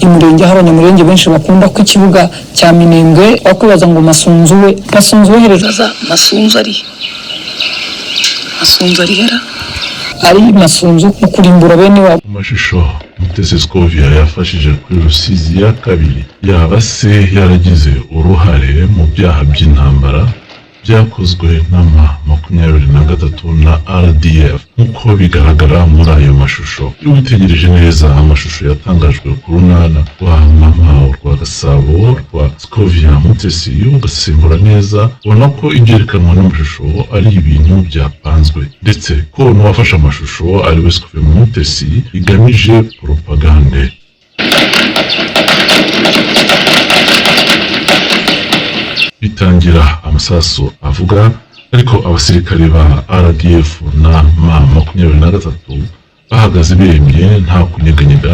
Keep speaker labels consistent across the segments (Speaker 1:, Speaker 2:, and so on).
Speaker 1: imurenge aho abanyamurenge benshi bakunda ko ikibuga cya Minembwe bakwibaza ngo Masunzu wohereje
Speaker 2: Masunzu ari hera
Speaker 1: ari Masunzu mu kurimbura bene wabo.
Speaker 3: Amashusho Mutesi Scovia yafashije kuri Rusizi ya kabiri yaba se yaragize uruhare mu byaha by'intambara byakozwe n'ama 23 na RDF nk'uko bigaragara muri ayo mashusho. Iyo witegereje neza amashusho yatangajwe ku runana rwa Mama rwa Gasabo rwa Scovia Mutesi ugasembura neza ubona ko ibyerekanwa n'amashusho ari ibintu byapanzwe ndetse ko n'uwafashe amashusho ari we Scovia Mutesi igamije propagande. Bitangira amasasu avuga ariko abasirikare ba RDF na Ma 23 bahagaze bemye nta kunyeganyega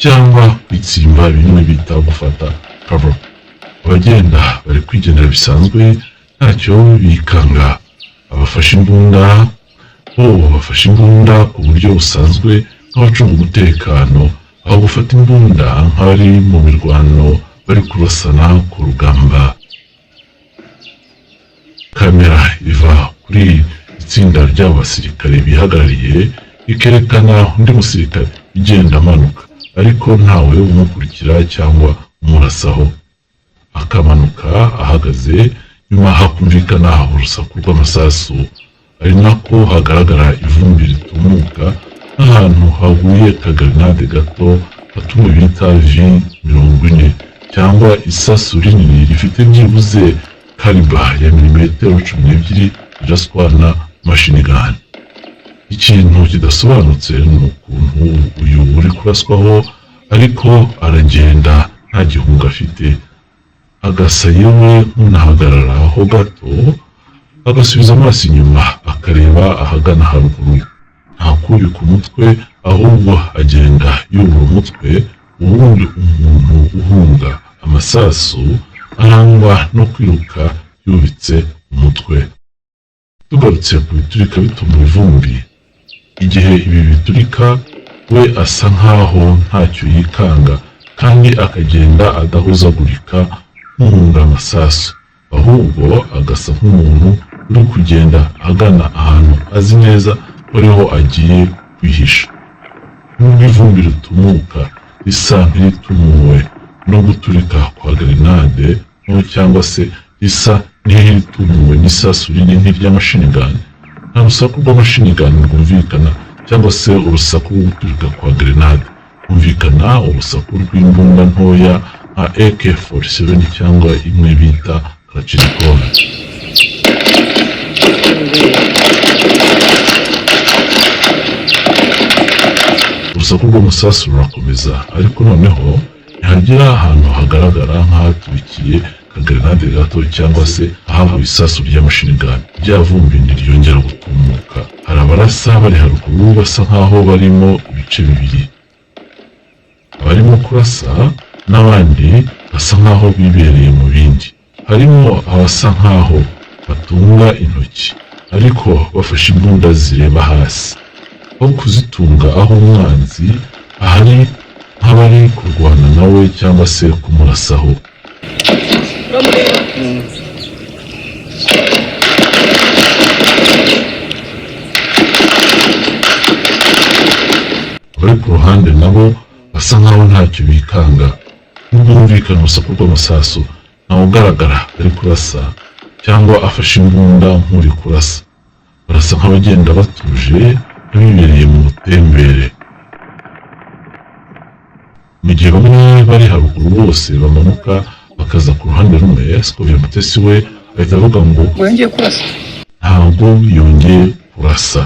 Speaker 3: cyangwa kwitsimba bimwe bita gufata cover. Abagenda bari kwigendera bisanzwe ntacyo bikanga. Abafashe imbunda bafashe imbunda ku buryo busanzwe nk'abacunga umutekano aho gufata imbunda nk'abari mu mirwano bari kurasana ku rugamba. Kamera iva kuri itsinda ry'abasirikare bihagarariye ikerekana undi musirikare ugenda amanuka ariko ntawe umukurikira cyangwa umurasaho, akamanuka ahagaze nyuma hakumvikana urusaku rw'amasasu ari nako hagaragara ivumbi ritumuka n'ahantu haguye kagrenade gato gatumwe bita V40 cyangwa isasu rinini rifite byibuze kaliba ya milimetero 12 riraswa na machine gun. Ikintu kidasobanutse ni ukuntu uyu uri kuraswaho ariko aragenda nta gihunga afite, agasa yewe nk'unahagararaho gato agasubiza amaso inyuma akareba ahagana haruguru, nta kubika umutwe ahubwo agenda yubura umutwe. Ubundi umuntu uhunga amasasu arangwa no kwiruka yubitse umutwe. Tugarutse ku biturika bituma ivumbi, igihe ibi biturika we asa nkaho ntacyo yikanga kandi akagenda adahuzagurika nk'uhunga amasasu, ahubwo agasa nk'umuntu uri kugenda agana ahantu azi neza ko ariho agiye kwihisha. Nubwo ivumbi ritumuka risa nk'iritumuwe no guturika kwa grenade cyangwa se risa n'iritumiwe n'isasu rinini ry'amashini gun, nta rusaku rw'amashini gun rwumvikana cyangwa se urusaku rwo guturika kwa grenade. Humvikana urusaku rw'imbunda ntoya nka AK-47 cyangwa imwe bita Kalashnikov. Urusaku rw'amasasu rurakomeza ariko noneho ntihagera ahantu hagaragara nk'ahaturikiye kagrenade gato cyangwa se ahavuye isasu ry'amashini gun. Rya vumbi ntiryongera gutumuka. Hari abarasa bari haruguru basa nkaho barimo ibice bibiri, abarimo kurasa n'abandi basa nkaho bibereye mu bindi. Harimo abasa nkaho batunga intoki ariko bafashe imbunda zireba hasi, aho kuzitunga aho umwanzi ahari nk'abari kurwana nawe cyangwa se kumurasaho. Abari ku ruhande nabo basa nkaho ntacyo bikanga. Nubwo humvikana urusaku rw'amasasu ntawe ugaragara ari kurasa cyangwa afashe imbunda nk'uri kurasa. Barasa nk'abagenda batuje bibereye mu butembere, mu gihe bamwe bari haruguru bose bamanuka bakaza ku ruhande rumwe. Scovia Mutesi we ahita avuga ngo
Speaker 2: yongeye kurasa,
Speaker 3: ntabwo yongeye kurasa.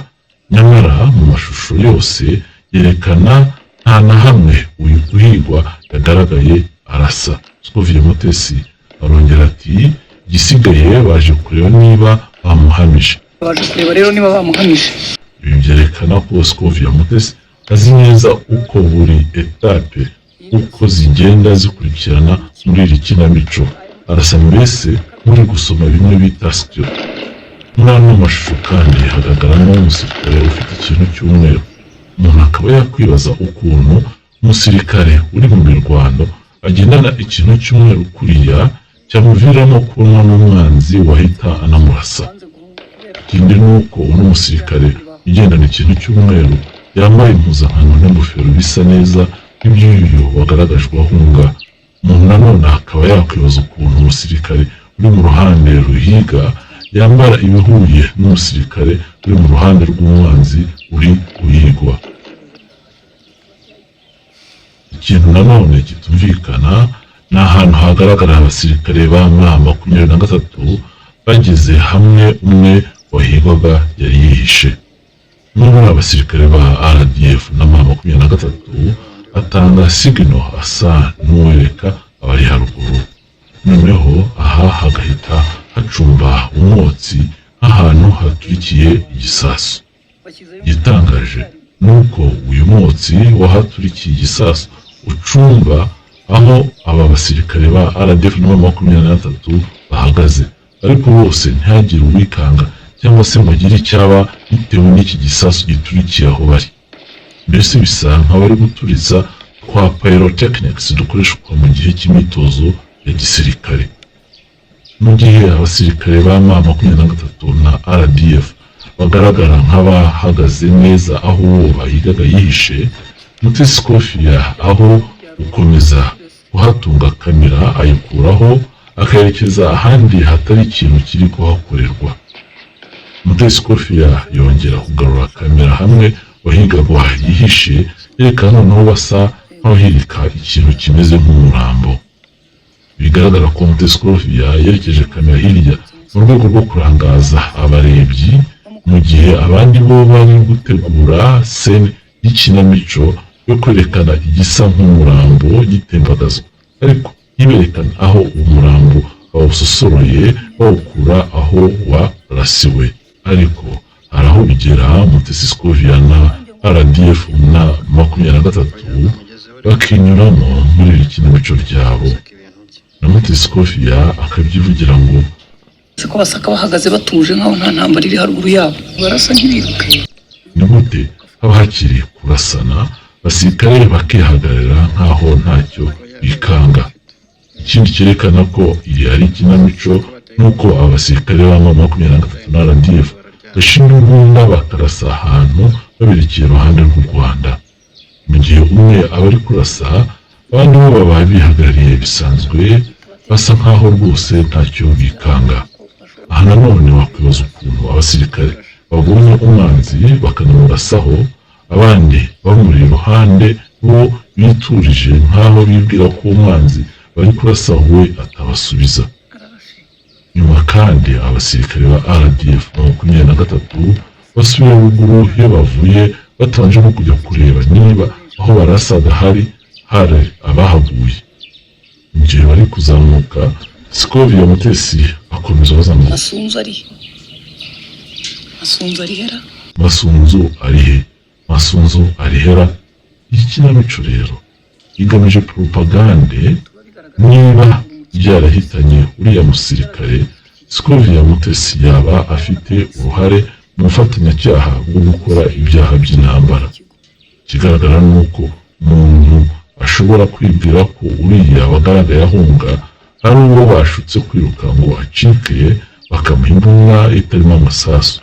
Speaker 3: Nyamara mu mashusho yose yerekana nta na hamwe uyu guhigwa yagaragaye arasa. Scovia Mutesi arongera ati igisigaye baje kureba niba bamuhamije. Ibi byerekana ko Scovia Mutesi azi neza uko buri etape uko zigenda zikurikirana muri iri kinamico. Arasa mbese muri gusoma bimwe bita script. Muri ano mashusho kandi hagaragaramo umusirikare ufite ikintu cy'umweru. Umuntu akaba yakwibaza ukuntu umusirikare uri mu mirwano agendana ikintu cy'umweru kuriya cyamuviramo kubonwa n'umwanzi wahita anamurasa. Ikindi ni uko uno musirikare ugendana ikintu cy'umweru yambaye impuzankano n'ingofero bisa neza nk'iby'uyu wagaragajwe ahunga. Umuntu nanone akaba yakwibaza ukuntu umusirikare uri mu ruhande ruhiga yambara ibihuye n'umusirikare uri mu ruhande rw'umwanzi uri guhigwa. Ikintu nanone kitumvikana ni ahantu hagaragara abasirikare ba M23 bageze hamwe, umwe wahigwaga yari yihishe. N'ubu abasirikare ba RDF na M23 atanga signal asa n'uwereka abari haruguru. Noneho aha hagahita hacumba umwotsi nk'ahantu haturikiye igisasu. Igitangaje nuko uyu mwotsi wahaturikiye igisasu ucumba aho aba basirikare ba RDF na M23 bahagaze, ariko bose ntihagire uwikanga cyangwa se ngo agire icyaba bitewe n'iki gisasu giturikiye aho bari. Mbese bisa nk'abari guturiza kwa pyrotechnics dukoreshwa mu gihe cy'imyitozo ya gisirikare. Mu gihe abasirikare ba M23 na RDF bagaragara nk'abahagaze neza aho uwo bahigaga yihishe, Mutesi Scofiya aho gukomeza kuhatunga kamera ayikuraho akayerekeza ahandi hatari ikintu kiri kuhakorerwa. Mutesi Scofiya yongera kugarura kamera hamwe wahigagwa yihishe, yerekana noneho basa nk'abahirika ikintu kimeze nk'umurambo. Bigaragara ko Mutesi Scofiya yerekeje kamera hirya mu rwego rwo kurangaza abarebyi, mu gihe abandi bo bari gutegura scene y'ikinamico yo kwerekana igisa nk'umurambo gitembagazwa, ariko ntiberekana aho umurambo bawusosoroye bawukura aho warasiwe. Ariko hari aho bigera Mutesi Scofiya na RDF na M23 bakinyuramo muri iri kinamico ryabo, na Mutesi Scofiya akabyivugira ngo
Speaker 1: ko basaka bahagaze batuje nkaho nta ntambara iri haruguru yabo, barasa nk'ibiruka.
Speaker 3: Ni gute haba hakiri kurasana basirikare bakihagarara nkaho ntacyo bikanga? Ikindi cyerekana ko iri ari ikinamico nuko abasirikare ba M23 na RDF bashinga imbunda bakarasa ahantu baberekeye iruhande rw'u Rwanda, mu gihe umwe aba ari kurasa abandi bo baba bihagarariye bisanzwe basa nkaho rwose ntacyo bikanga. Aha nanone wakwibaza ukuntu abasirikare babonye umwanzi bakanamurasaho, abandi bamuri iruhande bo biturije nkaho bibwira ko umwanzi bari kurasa we atabasubiza. Nyuma kandi abasirikare ba RDF na M23 basubira ruguru iyo bavuye batabanje no kujya kureba niba aho barasaga hari abahaguye. Mu gihe bari kuzamuka, Scofiya Mutesi akomeza bazamuka. Masunzu ari hera. Iki kinamico rero igamije propagande. Niba byarahitanye uriya musirikare, Scofiya Mutesi yaba afite uruhare mu bufatanyacyaha bwo gukora ibyaha by'intambara. Ikigaragara ni uko umuntu ashobora kwibwira ko uriya wagaragaye ahunga ari uwo bashutse kwiruka ngo acike bakamuha imbunda itarimo amasasu.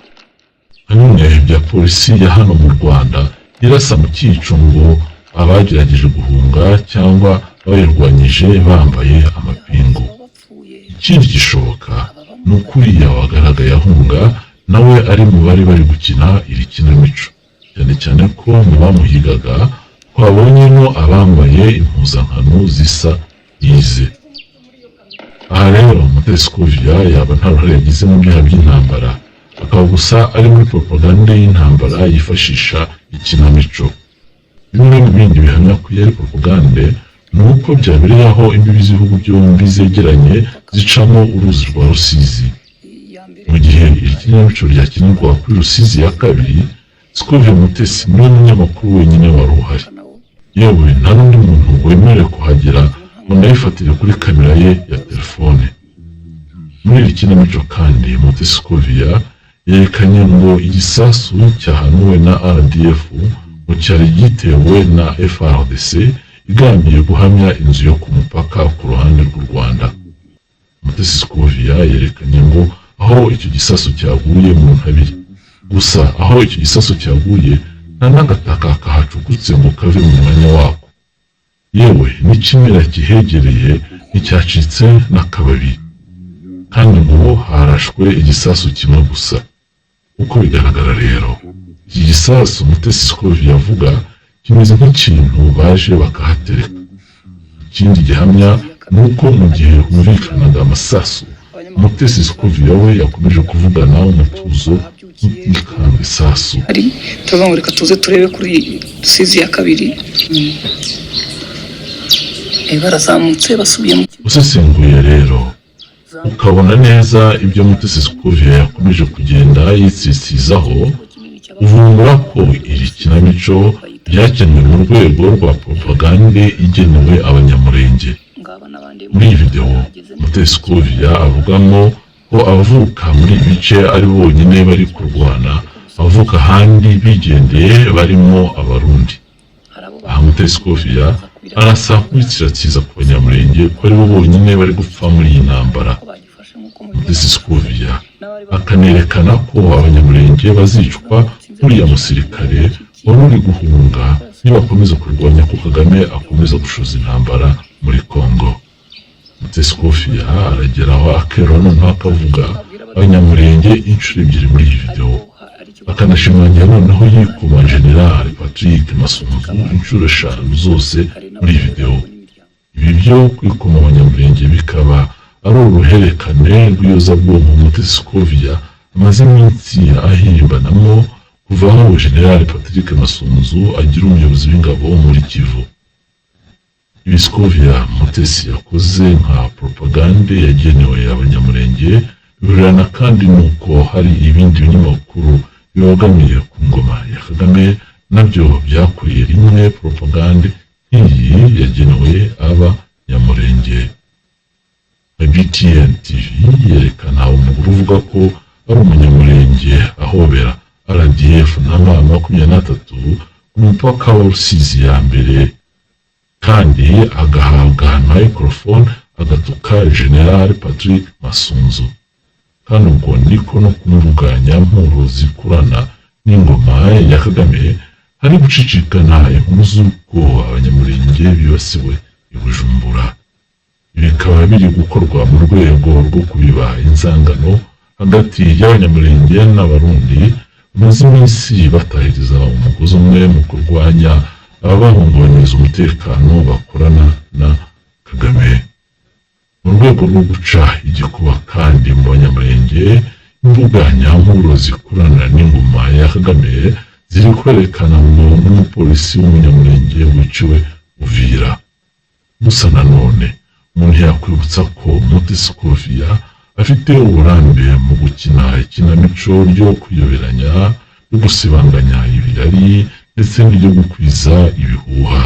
Speaker 3: Bimwe bya polisi ya hano mu Rwanda irasa mu cyico ngo abagerageje guhunga cyangwa bayirwanyije bambaye amapingu. Ikindi gishoboka ni uko uriya wagaragaye ahunga nawe ari mu bari gukina iri kinamico, cyane cyane ko mu bamuhigaga twabonyemo abambaye impuzankano zisa n'ize. Aha rero Mutesi Scofiya yaba nta ruhare yagize mu byaha by'intambara, akaba gusa ari muri propaganda y'intambara yifashisha ikinamico. Bimwe mu bindi bihamya ko yari propagande ni uko byabereye aho imbibi z'ibihugu byombi zegeranye zicamo uruzi rwa Rusizi. Mu gihe iri kinamico ryakinirwa kuri Rusizi ya kabiri, Scofiya Mutesi niwe munyamakuru wenyine wari uhari, yewe nta n'undi muntu wemerewe kuhagera ngo ndayifatire kuri kamera ye ya telefone. Muri iri kinamico kandi Mutesi Scofiya yerekanye ngo igisasu cyahanuwe na RDF ngo cyari gitewe na FARDC igambiriye guhamya inzu yo ku mupaka ku ruhande rw'u Rwanda. Mutesi Scovia yerekanye ngo aho icyo gisasu cyaguye mu ntabire, gusa aho icyo gisasu cyaguye nta n'agataka kahacukutse ngo kave mu mwanya wako, yewe n'ikimera kihegereye nticyacitse n'akababi, kandi ngo harashwe igisasu kimwe gusa. Uko bigaragara rero iki gisasu Mutesi Scovia avuga kimeze nk'ikintu baje bakahatereka. Ikindi gihamya ni uko mu gihe humvikanaga amasasu, Mutesi Scovia we yakomeje kuvugana umutuzo n'utikanga isasu.
Speaker 1: Tuvuga ngo reka tuze turebe kuri Rusizi ya kabiri, barazamutse basubiye mu
Speaker 3: usesenguye rero ukabona neza ibyo Mutesi Scovia yakomeje kugenda yitsisizaho, uvumbura ko iri kinamico ryakenewe mu rwego rwa propagande igenewe abanyamurenge. Muri iyi video Mutesi Scovia avugamo ko abavuka muri ibi bice ari bonyine bari kurwana, abavuka ahandi bigendeye barimo abarundi. Aha Mutesi Scovia arasa kwitsiratsiza ku banyamurenge ko ari bo bonyine bari gupfa muri iyi ntambara. Mutesi Scovia akanerekana ko abanyamurenge bazicwa nk'uriya musirikare wari uri guhunga nibakomeza kurwanya ko Kagame akomeza gushoza intambara muri Congo. Mutesi Scovia arageraho akera noneho akavuga abanyamurenge inshuro ebyiri muri iyi video, akanashimangira noneho yikuma General Patrick Masunzu inshuro 5 zose muri iyi video. Ibi byo kwikuma abanyamurenge bikaba ari uruhererekane rw'iyozabwonko Mutesi Scovia amaze iminsi ahimbanamo kuva aho General Patrick Masunzu agira umuyobozi w'ingabo muri Kivu. Ibi Scovia Mutesi yakoze nka propagande yagenewe abanyamurenge bihurirana kandi nuko hari ibindi binyamakuru bibogamiye ku ngoma ya Kagame nabyo byakuriye rimwe propagande nk'iyi yagenewe abanyamurenge. BTN TV yerekana umugore uvuga ko ari umunyamurenge ahobera RDF na M23 ku mupaka wa Rusizi ya mbere, kandi agahabwa microphone agatuka General Patrick Masunzu, kandi ubwo niko no kumuruganya mpuro zikurana n'ingoma ya Kagame hari gucicikana inkuru z'uko abanyamurenge bibasiwe i Bujumbura. Bikaba biri gukorwa mu rwego rwo kubiba inzangano hagati y'abanyamurenge n'abarundi maze iminsi batahiriza umugozi umwe mu kurwanya abahungabanyiriza umutekano bakorana na Kagame. Mu rwego rwo guca igikuba kandi mu banyamurenge, imbuga nyampuro zikurana n'ingoma ya Kagame ziri kwerekana n'umupolisi w'umunyamurenge wiciwe Uvira. Gusa nanone umuntu yakwibutsa ko Mutesi Scovia afite uburambe mu gukina ikinamico ryo kuyoberanya, ryo gusibanganya ibirari ndetse n'iryo gukwiza ibihuha.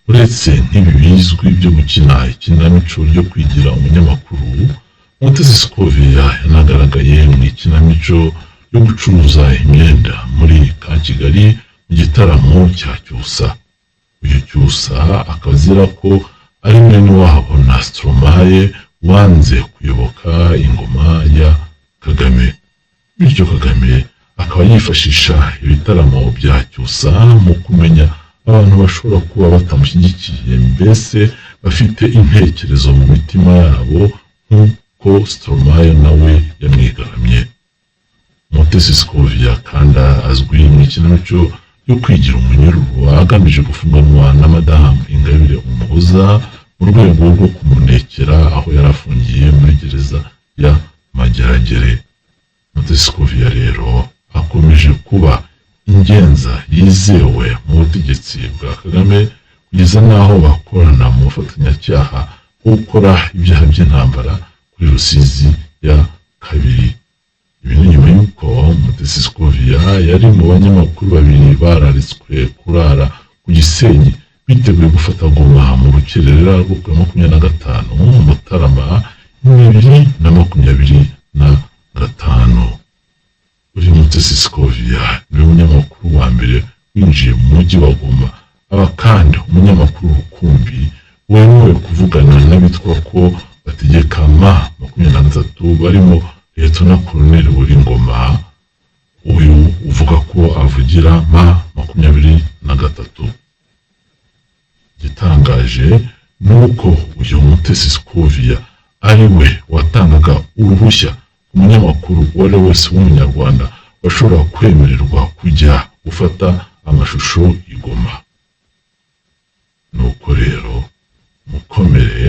Speaker 3: Uretse nk'ibi bizwi byo gukina ikinamico ryo kwigira umunyamakuru, Mutesi Scovia yanagaragaye mu ikinamico yo gucuruza imyenda muri ka Kigali mu gitaramo cya Cyusa. Uyu Cyusa akaba azira ko ari mwene wabo na Stromae wanze kuyoboka ingoma ya Kagame. Bityo Kagame akaba yifashisha ibitaramo bya Cyusa mu kumenya abantu bashobora kuba batamushyigikiye, mbese bafite intekerezo mu mitima yabo nk'uko Stromae nawe yamwigaramye. Mutesi Scovia kandi azwi mu ikinamico yo kwigira umunyururu agamije gufunganwa na Madamu Ingabire Umuhoza mu rwego rwo kumunekera aho yari afungiye muri gereza ya Mageragere. Mutesi Scovia rero akomeje kuba ingenza yizewe mu butegetsi bwa Kagame kugeza n'aho bakorana mu bufatanyacyaha bwo gukora ibyaha by'intambara kuri Rusizi ya kabiri. Ibi ni nyuma y'uko Mutesi Scovia yari mu banyamakuru babiri bararitswe kurara ku Gisenyi biteguye gufata Goma mu rukerera rwo ku 25 Mutarama 2025. Uri Mutesi Scovia ni umunyamakuru wa mbere winjiye mu mujyi wa Goma. Aba kandi umunyamakuru Rukumbi wemewe kuvugana n'abitwa ko bategeka M23 barimo Liyetona Koloneli Ngoma, uyu uvuga ko avugira M23. Gitangaje nuko uyu Mutesi Scovia ari we watangaga uruhushya umunyamakuru wari wese w'umunyarwanda bashobora kwemererwa kujya gufata amashusho i Goma. Nuko rero mukomere